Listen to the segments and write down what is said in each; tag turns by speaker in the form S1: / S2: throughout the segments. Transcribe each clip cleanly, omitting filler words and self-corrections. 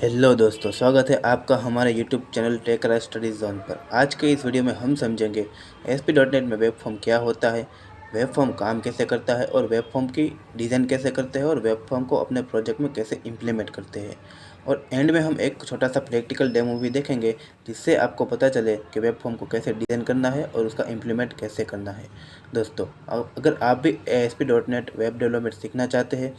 S1: Hello दोस्तों, स्वागत है आपका हमारे YouTube channel tech study zone पर। आज के इस वीडियो में हम समझेंगे ASP.NET में वेब फॉर्म क्या होता है, वेब फॉर्म काम कैसे करता है और वेब फॉर्म की डिज़ाइन कैसे करते हैं और वेब फॉर्म को अपने प्रोजेक्ट में कैसे इम्प्लीमेंट करते हैं। और एंड में हम एक छोटा सा प्रैक्टिकल डेमो भी देखेंगे जिससे आपको पता चले कि वेब फॉर्म को कैसे डिज़ाइन करना है और उसका इम्प्लीमेंट कैसे करना है। दोस्तों, अगर आप भी ASP.NET वेब डेवलपमेंट सीखना चाहते हैं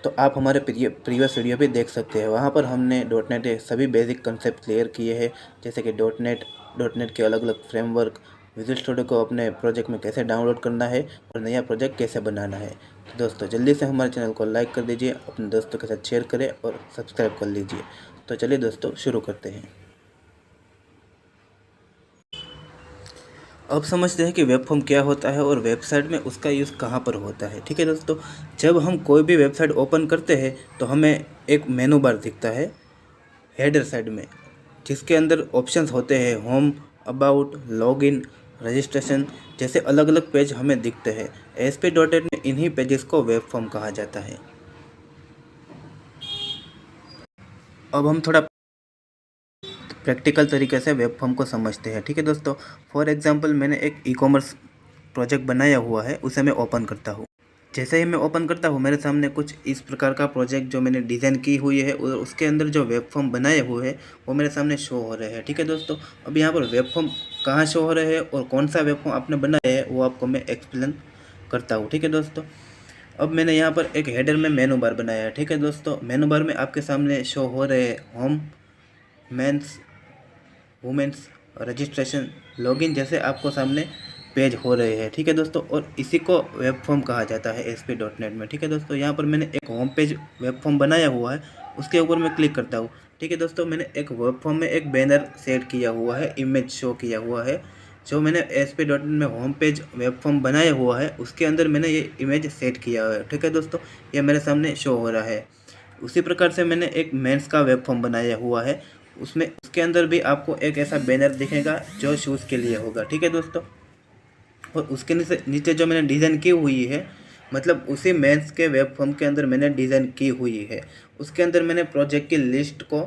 S1: तो आप हमारे प्रीवियस वीडियो पे देख सकते हैं। वहाँ पर हमने डॉट नेट के सभी बेसिक कंसेप्ट क्लियर किए हैं, जैसे कि डॉट नेट के अलग अलग फ्रेमवर्क, विजुअल स्टूडियो को अपने प्रोजेक्ट में कैसे डाउनलोड करना है और नया प्रोजेक्ट कैसे बनाना है। तो दोस्तों, जल्दी से हमारे चैनल को लाइक कर दीजिए, अपने दोस्तों के साथ शेयर करें और सब्सक्राइब कर लीजिए। तो चलिए दोस्तों, शुरू करते हैं। अब समझते हैं कि वेब फॉर्म क्या होता है और वेबसाइट में उसका यूज़ कहाँ पर होता है। ठीक है दोस्तों, जब हम कोई भी वेबसाइट ओपन करते हैं तो हमें एक मेनू बार दिखता है हेडर साइड में, जिसके अंदर ऑप्शंस होते हैं होम, अबाउट, लॉगिन, रजिस्ट्रेशन जैसे अलग अलग पेज हमें दिखते हैं। ASP.NET में इन्हीं पेजेस को वेब फॉर्म कहा जाता है। अब हम थोड़ा प्रैक्टिकल तरीके से वेब फॉर्म को समझते हैं। ठीक है दोस्तों, फॉर एग्जांपल मैंने एक ई-कॉमर्स प्रोजेक्ट बनाया हुआ है, उसे मैं ओपन करता हूँ। जैसे ही मैं ओपन करता हूँ, मेरे सामने कुछ इस प्रकार का प्रोजेक्ट जो मैंने डिज़ाइन की हुई है और उसके अंदर जो वेब फॉर्म बनाए हुए हैं वो मेरे सामने शो हो रहे हैं। ठीक है दोस्तों, अब यहाँ पर वेब फॉर्म कहाँ शो हो रहे हैं और कौन सा वेब फॉर्म आपने बनाया है वो आपको मैं एक्सप्लेन करता हूँ। ठीक है दोस्तों, अब मैंने यहाँ पर एक हेडर में मेनू बार बनाया है। ठीक है दोस्तों, मेनू बार में आपके सामने शो हो रहे हैं home, men's, women's, registration, login जैसे आपको सामने पेज हो रहे हैं। ठीक है दोस्तों, और इसी को वेब फॉर्म कहा जाता है ASP.NET में। ठीक है दोस्तों, यहाँ पर मैंने एक होम पेज वेब फॉर्म बनाया हुआ है, उसके ऊपर मैं क्लिक करता हूँ। ठीक है दोस्तों, मैंने एक वेब फॉर्म में एक बैनर सेट किया हुआ है, इमेज शो किया हुआ है। जो मैंने ASP.NEट में होम पेज वेब फॉर्म बनाया हुआ है उसके अंदर मैंने ये इमेज सेट किया हुआ है। ठीक है दोस्तों, ये मेरे सामने शो हो रहा है। उसी प्रकार से मैंने एक मेंस का वेब फॉर्म बनाया हुआ है, उसमें उसके अंदर भी आपको एक ऐसा बैनर दिखेगा जो शूज़ के लिए होगा। ठीक है दोस्तों, और उसके नीचे नीचे जो मैंने डिज़ाइन की हुई है, मतलब उसी मेंस के वेब फॉर्म के अंदर मैंने डिज़ाइन की हुई है, उसके अंदर मैंने प्रोजेक्ट की लिस्ट को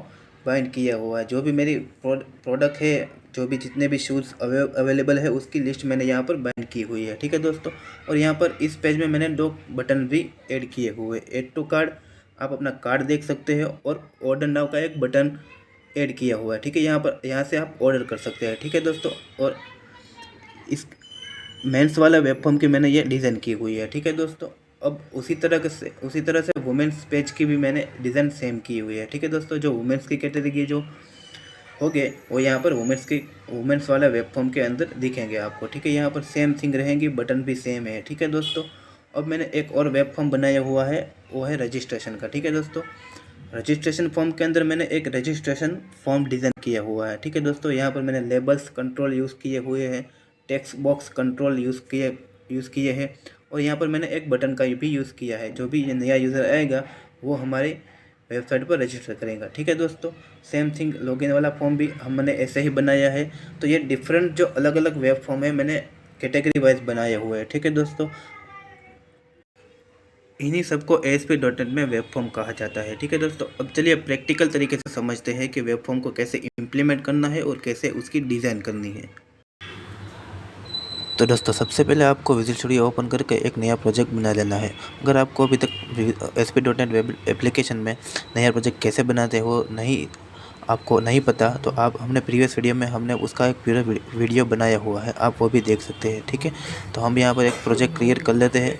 S1: बाइंड किया हुआ है। जो भी मेरी प्रोडक्ट है, जो भी जितने भी शूज़ अवेलेबल है उसकी लिस्ट मैंने यहाँ पर बाइंड की हुई है। ठीक है दोस्तों, और यहाँ पर इस पेज में मैंने 2 बटन भी ऐड किए हुए, ऐड टू कार्ड, आप अपना कार्ड देख सकते हैं, और ऑर्डर नाउ का एक बटन ऐड किया हुआ है। ठीक है, यहाँ से आप ऑर्डर कर सकते हैं। ठीक है दोस्तों, और इस मेंस वाला वेब फॉर्म की मैंने ये डिज़ाइन की हुई है। ठीक है दोस्तों, अब उसी तरह से वुमेंस पेज की भी मैंने डिज़ाइन सेम की हुई है। ठीक है दोस्तों, जो वुमेंस की कैटेगरी जो हो गए वो यहाँ पर वुमेंस वाला वेब फॉर्म के अंदर दिखेंगे आपको। ठीक है, यहाँ पर सेम थिंग रहेंगी, बटन भी सेम है। ठीक है दोस्तों, अब मैंने एक और वेब फॉर्म बनाया हुआ है, वो है रजिस्ट्रेशन का। ठीक है दोस्तों, रजिस्ट्रेशन फॉर्म के अंदर मैंने एक रजिस्ट्रेशन फॉर्म डिज़ाइन किया हुआ है। ठीक है दोस्तों, यहाँ पर मैंने लेबल्स कंट्रोल यूज़ किए हुए हैं, टेक्स्ट बॉक्स कंट्रोल यूज़ किए हैं, और यहाँ पर मैंने एक बटन का भी यूज़ किया है। जो भी नया यूज़र आएगा वो हमारे वेबसाइट पर रजिस्टर करेगा। ठीक है दोस्तों, सेम थिंग लॉगिन वाला फॉर्म भी हमने ऐसे ही बनाया है। तो ये डिफरेंट जो अलग अलग वेब फॉर्म है मैंने कैटेगरी वाइज बनाए हुए हैं। ठीक है दोस्तों, इन्हीं सबको ASP.NET में वेब फॉर्म कहा जाता है। ठीक है दोस्तों, अब चलिए प्रैक्टिकल तरीके से समझते हैं कि वेब फॉर्म को कैसे इम्प्लीमेंट करना है और कैसे उसकी डिज़ाइन करनी है। तो दोस्तों, सबसे पहले आपको विजुअल स्टूडियो ओपन करके एक नया प्रोजेक्ट बना लेना है। अगर आपको अभी तक ASP.NEट वेब एप्लीकेशन में नया प्रोजेक्ट कैसे बनाते हो आपको नहीं पता, तो आप हमने प्रीवियस वीडियो में हमने उसका एक पूरा वीडियो बनाया हुआ है, आप वो भी देख सकते हैं। ठीक है, तो हम यहाँ पर एक प्रोजेक्ट क्रिएट कर लेते हैं।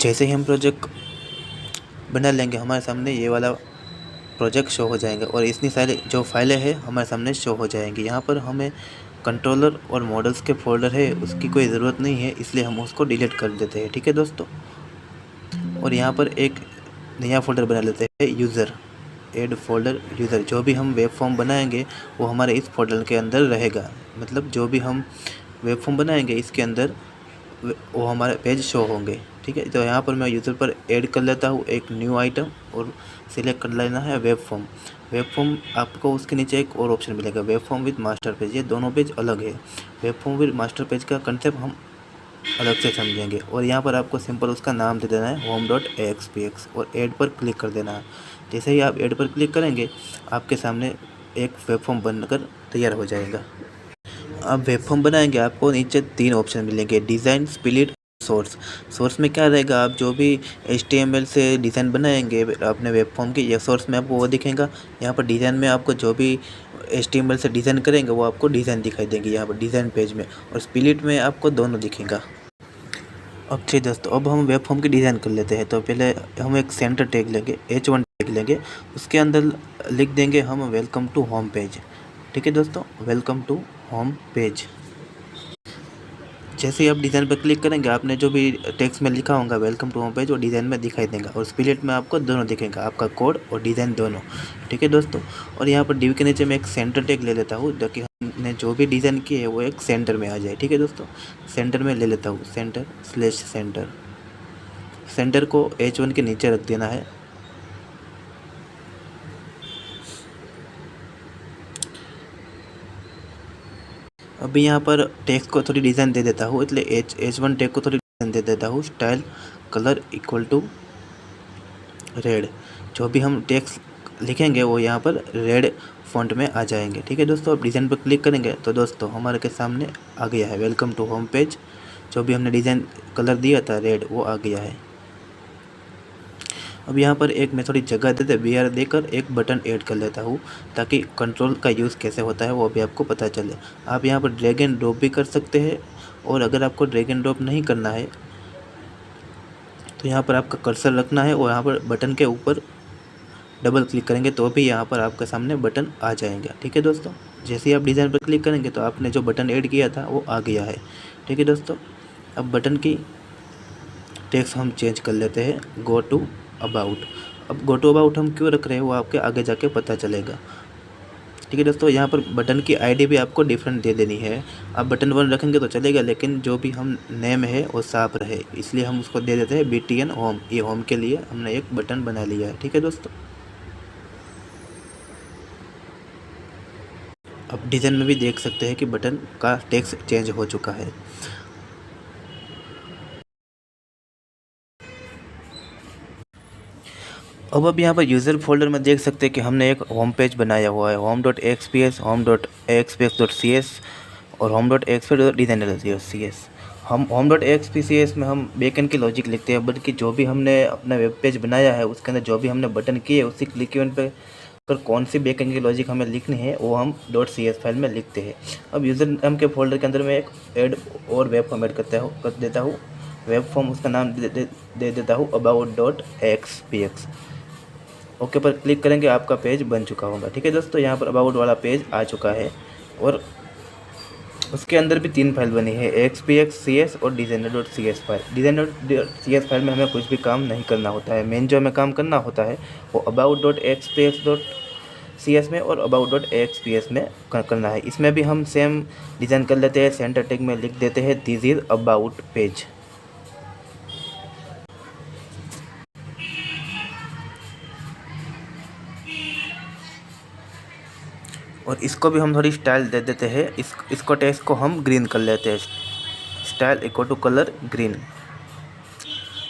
S1: जैसे ही हम प्रोजेक्ट बना लेंगे हमारे सामने ये वाला प्रोजेक्ट शो हो जाएंगे और इतनी सारी जो फाइलें हैं हमारे सामने शो हो जाएंगी। यहाँ पर हमें कंट्रोलर और मॉडल्स के फोल्डर है उसकी कोई ज़रूरत नहीं है, इसलिए हम उसको डिलीट कर देते हैं। ठीक है दोस्तों, और यहाँ पर एक नया फोल्डर बना लेते हैं, यूज़र, ऐड फोल्डर यूज़र। जो भी हम वेब फॉर्म बनाएंगे वो हमारे इस फोल्डर के अंदर रहेगा, मतलब जो भी हम वेब फॉर्म बनाएंगे इसके अंदर वो हमारे पेज शो होंगे। ठीक है, तो यहाँ पर मैं यूज़र पर ऐड कर लेता हूँ एक न्यू आइटम और सिलेक्ट कर लेना है वेब फॉर्म। वेब फॉर्म आपको उसके नीचे एक और ऑप्शन मिलेगा, web form with master page. ये दोनों पेज अलग है। Web form with master page का कंसेप्ट हम अलग से समझेंगे। और यहाँ पर आपको सिंपल उसका नाम दे देना है home.axpx और ऐड पर क्लिक कर देना है। जैसे ही आप ऐड पर क्लिक करेंगे आपके सामने एक वेब फॉर्म बनकर तैयार हो जाएगा। आप वेब फॉर्म बनाएंगे आपको नीचे 3 ऑप्शन मिलेंगे, डिज़ाइन, स्प्लिट, सोर्स। सोर्स में क्या रहेगा, आप जो भी HTML से डिज़ाइन बनाएंगे अपने वेब फॉर्म की, या सोर्स में आपको वो दिखेगा। यहाँ पर डिज़ाइन में आपको जो भी HTML से डिज़ाइन करेंगे वो आपको डिज़ाइन दिखाई देंगे यहाँ पर डिज़ाइन पेज में, और स्प्लिट में आपको दोनों दिखेगा। अब ठीक दोस्तों, अब हम वेब फॉर्म की डिज़ाइन कर लेते हैं। तो पहले हम एक सेंटर टैग लेंगे, H1 टैग लेंगे, उसके अंदर लिख देंगे हम वेलकम टू होम पेज। ठीक है दोस्तों, वेलकम टू होम पेज। जैसे ही आप डिज़ाइन पर क्लिक करेंगे आपने जो भी टेक्स्ट में लिखा होगा वेलकम टू होम पेज वो डिज़ाइन में दिखाई देगा, और स्प्लिट में आपको दोनों दिखेगा, आपका कोड और डिज़ाइन दोनों। ठीक है दोस्तों, और यहाँ पर डिव के नीचे मैं एक सेंटर टैग ले लेता हूँ ताकि हमने जो भी डिज़ाइन की है वो एक सेंटर में आ जाए। ठीक है दोस्तों, सेंटर में ले लेता हूँ, सेंटर/सेंटर। सेंटर को H1 के नीचे रख देना है। अभी यहाँ पर टेक्स्ट को थोड़ी डिज़ाइन दे देता हूँ, इसलिए H1 टैग को थोड़ी डिज़ाइन दे देता हूँ, style colour equal to red. जो भी हम टेक्स्ट लिखेंगे वो यहाँ पर रेड फॉन्ट में आ जाएंगे। ठीक है दोस्तों, अब डिज़ाइन पर क्लिक करेंगे तो दोस्तों हमारे के सामने आ गया है वेलकम टू होम पेज। जो भी हमने डिज़ाइन कलर दिया था रेड वो आ गया है। अब यहाँ पर एक मैं थोड़ी जगह देते BR देकर एक बटन ऐड कर लेता हूँ ताकि कंट्रोल का यूज़ कैसे होता है वो भी आपको पता चले। आप यहाँ पर ड्रैग एंड ड्रॉप भी कर सकते हैं, और अगर आपको ड्रैग एंड ड्रॉप नहीं करना है तो यहाँ पर आपका कर्सर रखना है और यहाँ पर बटन के ऊपर डबल क्लिक करेंगे तो भी यहाँ पर आपके सामने बटन आ जाएगा। ठीक है दोस्तों, जैसे ही आप डिज़ाइन पर क्लिक करेंगे तो आपने जो बटन ऐड किया था वो आ गया है। ठीक है दोस्तों, अब बटन की टेक्स्ट हम चेंज कर लेते हैं, गो टू अबाउट। अब गो टू अबाउट हम क्यों रख रहे हैं वो आपके आगे जाके पता चलेगा। ठीक है दोस्तों, यहाँ पर बटन की ID भी आपको डिफरेंट दे देनी है। आप बटन 1 रखेंगे तो चलेगा, लेकिन जो भी हम नेम है वो साफ रहे, इसलिए हम उसको दे देते हैं BTN होम। ये होम के लिए हमने एक बटन बना लिया है। ठीक है दोस्तों, अब डिज़ाइन में भी देख सकते हैं कि बटन का टेक्स्ट चेंज हो चुका है। अब यहाँ पर यूज़र फोल्डर में देख सकते हैं कि हमने एक होम पेज बनाया हुआ है, home.axps, home.axps.cs और home.axps.designer.cs। हम home.axps में हम बैकएंड की लॉजिक लिखते हैं, बल्कि जो भी हमने अपना वेब पेज बनाया है उसके अंदर जो भी हमने बटन किए उसी क्लिक इवेंट पे पर कौन सी बैकएंड की लॉजिक हमें लिखनी है वो हम .cs फाइल में लिखते हैं। अब यूज़र नाम के फोल्डर के अंदर में एक ऐड और वेब फॉर्म ऐड कर देता हूँ। वेब फॉर्म उसका नाम दे देता हूँ about.axpx। ओके पर क्लिक करेंगे आपका पेज बन चुका होगा। ठीक है दोस्तों, यहाँ पर अबाउट वाला पेज आ चुका है, और उसके अंदर भी 3 फाइल बनी है, axpx, cs और designer.cs फाइल। designer.cs फाइल में हमें कुछ भी काम नहीं करना होता है, मेन जो हमें काम करना होता है वो about.axpx.cs में और about.axps में करना है। इसमें भी हम सेम डिज़ाइन कर लेते हैं, सेंटर टैग में लिख देते हैं दिस इज़ अबाउट पेज। और इसको भी हम थोड़ी स्टाइल दे देते हैं, इसको टेक्स्ट को हम ग्रीन कर लेते हैं, style equal to colour green.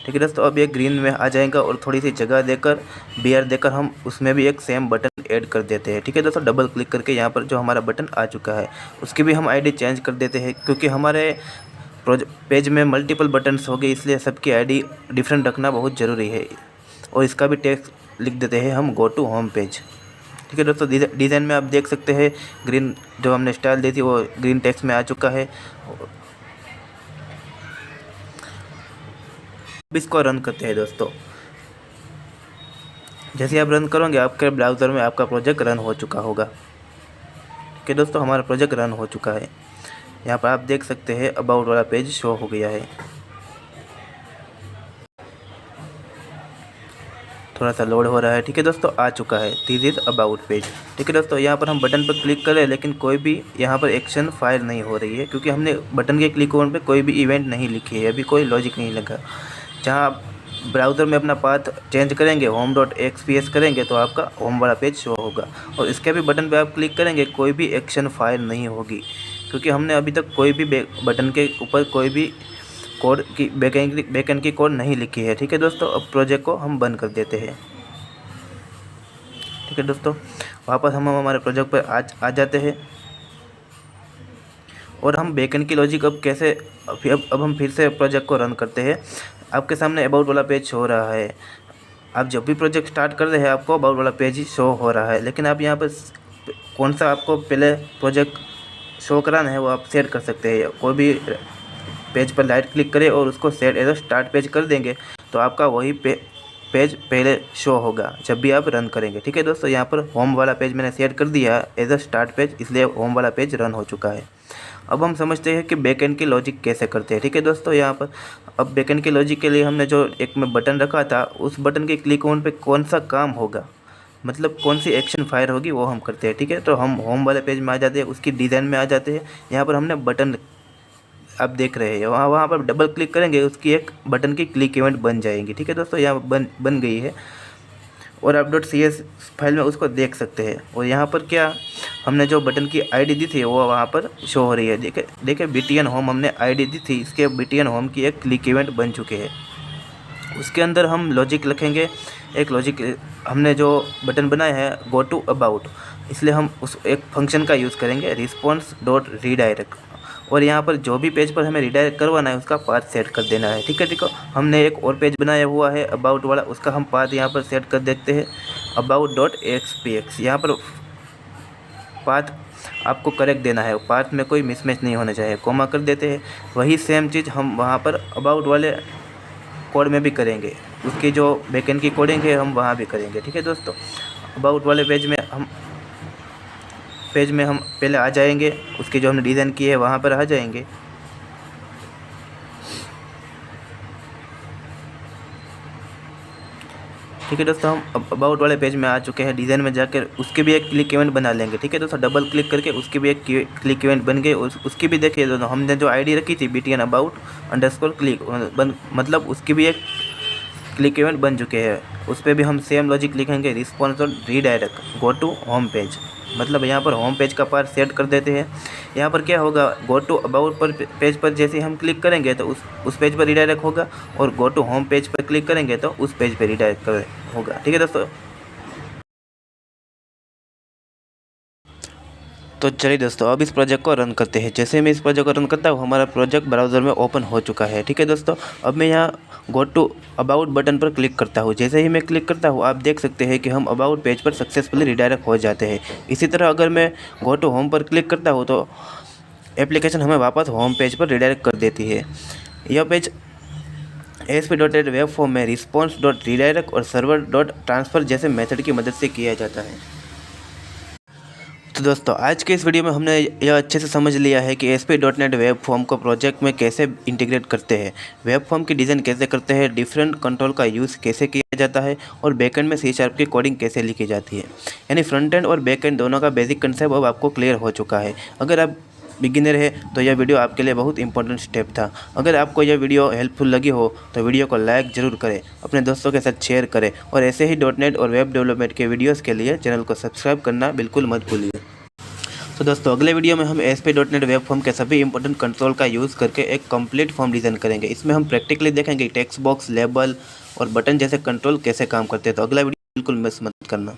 S1: ठीक है दोस्तों, अब ये ग्रीन में आ जाएगा, और थोड़ी सी जगह देकर BR देकर हम उसमें भी एक सेम बटन ऐड कर देते हैं। ठीक है दोस्तों, डबल क्लिक करके यहाँ पर जो हमारा बटन आ चुका है उसकी भी हम ID चेंज कर देते हैं, क्योंकि हमारे पेज में मल्टीपल बटन्स हो गए, इसलिए सबकी ID डिफरेंट रखना बहुत ज़रूरी है। और इसका भी टेक्स्ट लिख देते हैं हम गो टू होम पेज। ठीक है दोस्तों, डिज़ाइन में आप देख सकते हैं ग्रीन जो हमने स्टाइल दी थी वो ग्रीन टेक्स्ट में आ चुका है। अब इसको रन करते हैं दोस्तों। जैसे आप रन करोगे आपके ब्राउज़र में आपका प्रोजेक्ट रन हो चुका होगा। ठीक है दोस्तों, हमारा प्रोजेक्ट रन हो चुका है। यहाँ पर आप देख सकते हैं अबाउट वाला पेज शो हो गया है। थोड़ा सा लोड हो रहा है। ठीक है दोस्तों, आ चुका है दिस इज़ अबाउट पेज। ठीक है दोस्तों, यहाँ पर हम बटन पर क्लिक करें लेकिन कोई भी यहाँ पर एक्शन फायर नहीं हो रही है, क्योंकि हमने बटन के क्लिक ऑन पे कोई भी इवेंट नहीं लिखी है, अभी कोई लॉजिक नहीं लगा। जहाँ आप ब्राउज़र में अपना पाथ चेंज करेंगे home.axps करेंगे तो आपका होम वाला पेज शो होगा, और इसके भी बटन पर आप क्लिक करेंगे कोई भी एक्शन फायर नहीं होगी, क्योंकि हमने अभी तक कोई भी बटन के ऊपर कोई भी कोड की बैकएंड की कोड नहीं लिखी है। ठीक है दोस्तों, अब प्रोजेक्ट को हम बंद कर देते हैं। ठीक है दोस्तों, वापस हम हमारे प्रोजेक्ट पर आ जाते हैं और हम बैकएंड की लॉजिक अब कैसे अब हम फिर से प्रोजेक्ट को रन करते हैं। आपके सामने अबाउट वाला पेज शो हो रहा है। आप जब भी प्रोजेक्ट स्टार्ट कर रहे हैं आपको अबाउट वाला पेज ही शो हो रहा है, लेकिन आप यहाँ पर कौन सा आपको पहले प्रोजेक्ट शो कराना है वो आप सेट कर सकते हैं। कोई भी पेज पर राइट क्लिक करें और उसको set as a start page कर देंगे तो आपका वही पेज पहले शो होगा जब भी आप रन करेंगे। ठीक है दोस्तों, यहाँ पर होम वाला पेज मैंने सेट कर दिया एज अ स्टार्ट पेज, इसलिए होम वाला पेज रन हो चुका है। अब हम समझते हैं कि बैकएंड की लॉजिक कैसे करते हैं। ठीक है दोस्तों, यहाँ पर अब बैकएंड की लॉजिक के लिए हमने जो एक में बटन रखा था उस बटन के क्लिक ऑन पे कौन सा काम होगा, मतलब कौन सी एक्शन फायर होगी वो हम करते हैं। ठीक है, तो हम होम वाले पेज में आ जाते हैं, उसकी डिज़ाइन में आ जाते हैं। यहाँ पर हमने बटन आप देख रहे हैं, वहाँ पर डबल क्लिक करेंगे उसकी एक बटन की क्लिक इवेंट बन जाएंगी। ठीक है दोस्तों, यहाँ बन गई है और आप .cs फाइल में उसको देख सकते हैं। और यहाँ पर क्या हमने जो बटन की आईडी दी थी वो वहाँ पर शो हो रही है। देखिए BTN होम हमने आईडी दी थी, इसके BTN होम की एक क्लिक इवेंट बन चुके हैं। उसके अंदर हम लॉजिक लिखेंगे। एक लॉजिक हमने जो बटन बनाया है गो टू अबाउट, इसलिए हम उस एक फंक्शन का यूज़ करेंगे response.redirect, और यहाँ पर जो भी पेज पर हमें रिडायरेक्ट करवाना है उसका पाथ सेट कर देना है। ठीक है, हमने एक और पेज बनाया हुआ है अबाउट वाला, उसका हम पाथ यहाँ पर सेट कर देते हैं about.axpx। यहाँ पर पाथ आपको करेक्ट देना है, पाथ में कोई मिसमैच नहीं होना चाहिए, कोमा कर देते हैं। वही सेम चीज़ हम वहाँ पर अबाउट वाले कोड में भी करेंगे, उसकी जो बैकएंड की कोडिंग है हम वहाँ भी करेंगे। ठीक है दोस्तों, अबाउट वाले पेज में हम पहले आ जाएंगे, उसकी जो हमने डिज़ाइन की है वहाँ पर आ जाएंगे। ठीक है दोस्तों, हम अबाउट वाले पेज में आ चुके हैं। डिज़ाइन में जाकर उसके भी एक क्लिक इवेंट बना लेंगे। ठीक है दोस्तों, डबल क्लिक करके उसकी भी एक क्लिक इवेंट बन गई। उसकी भी देखिए दोस्तों, हमने जो आईडी रखी थी BTN about_click मतलब उसकी भी एक क्लिक इवेंट बन चुके हैं। उस पर भी हम सेम लॉजिक लिखेंगे response.redirect go to home page, मतलब यहाँ पर होम पेज का पार्ट सेट कर देते हैं। यहाँ पर क्या होगा, गो टू अबाउट पेज पर जैसे हम क्लिक करेंगे तो उस पेज पर रिडायरेक्ट होगा, और गो टू होम पेज पर क्लिक करेंगे तो उस पेज पर रिडायरेक्ट होगा। ठीक है दोस्तों, तो चलिए दोस्तों अब इस प्रोजेक्ट को रन करते हैं। जैसे मैं इस प्रोजेक्ट को रन करता हूँ हमारा प्रोजेक्ट ब्राउज़र में ओपन हो चुका है। ठीक है दोस्तों, अब मैं यहाँ गो टू अबाउट बटन पर क्लिक करता हूँ। जैसे ही मैं क्लिक करता हूँ आप देख सकते हैं कि हम अबाउट पेज पर सक्सेसफुली रिडायरेक्ट हो जाते हैं। इसी तरह अगर मैं गो टू होम पर क्लिक करता हूँ तो एप्लीकेशन हमें वापस होम पेज पर रिडायरेक्ट कर देती है। यह पेज ASP.NET वेब फॉर्म में response.redirect और server.transfer जैसे मेथड की मदद से किया जाता है। तो दोस्तों आज के इस वीडियो में हमने यह अच्छे से समझ लिया है कि ASP.NET वेब फॉर्म को प्रोजेक्ट में कैसे इंटीग्रेट करते हैं, वेब फॉर्म की डिज़ाइन कैसे करते हैं, डिफरेंट कंट्रोल का यूज़ कैसे किया जाता है, और बैकएंड में C# की कोडिंग कैसे लिखी जाती है। यानी फ्रंट एंड और बैक एंड दोनों का बेसिक कंसेप्ट अब आपको क्लियर हो चुका है। अगर आप बिगिनर है तो यह वीडियो आपके लिए बहुत इंपॉर्टेंट स्टेप था। अगर आपको यह वीडियो हेल्पफुल लगी हो तो वीडियो को लाइक ज़रूर करें, अपने दोस्तों के साथ शेयर करें, और ऐसे ही .NET और वेब डेवलपमेंट के वीडियोस के लिए चैनल को सब्सक्राइब करना बिल्कुल मत भूलिए। तो दोस्तों अगले वीडियो में हम ASP.NET वेब फॉर्म के सभी इंपॉर्टेंट कंट्रोल का यूज़ करके एक कंप्लीट फॉर्म डिज़ाइन करेंगे। इसमें हम प्रैक्टिकली देखेंगे टेक्स्ट बॉक्स, लेबल और बटन जैसे कंट्रोल कैसे काम करते हैं। तो अगला वीडियो बिल्कुल मिस मत करना।